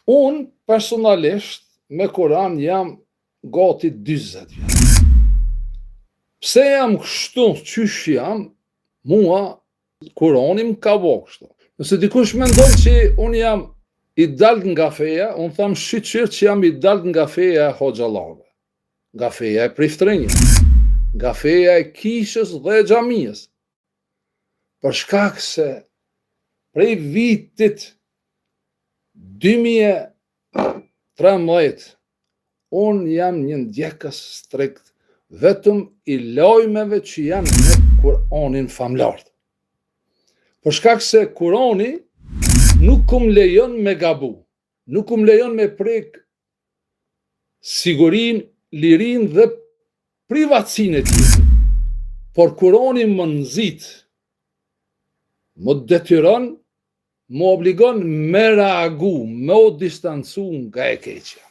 Unë personalisht me Kur'an jam gati 40 vjet. Pse jam kështu, qysh jam, mua Kur'ani më ka bo kështu. Nëse dikush mendon që unë jam i dalt nga feja, unë tham shqyqyr që jam i dalt nga feja e hoxhallarëve, nga feja e priftërinjës, nga feja e kishës dhe e xhamisë. Për shkak se prej vitit 2013 unë jam një ndjekës strikt vetëm i lojmeve që janë në Kur'anin famlar. Për shkak se Kur'ani nuk më lejon me gabu, nuk më lejon me prek sigurin, lirin dhe privatësinë e tjetrit. Por Kur'ani më nxit, më detyron, më obligon me reagu, me u distancu nga e keqja.